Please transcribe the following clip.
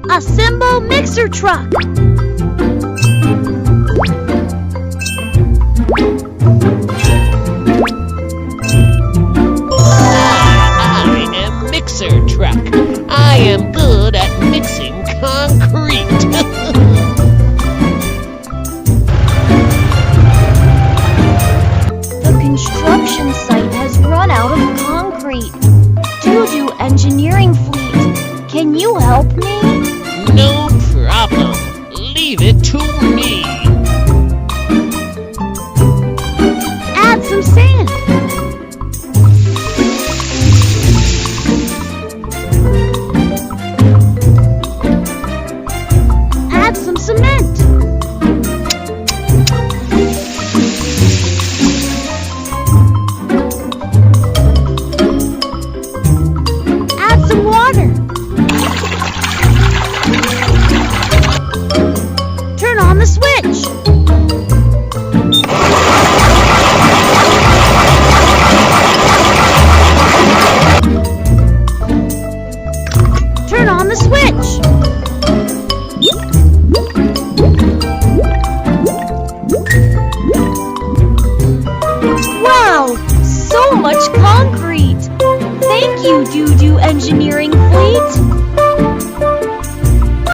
Assemble mixer truck. I am Mixer Truck. I am good at mixing concrete. The construction site has run out of concrete. Doo-doo engineering fleet, can you help me? No problem. Leave it to me. Add some sand. Add some cement. Add some water. Turn on the switch. Turn on the switch. Wow, so much concrete. Thank you, Doo-doo Engineering Fleet.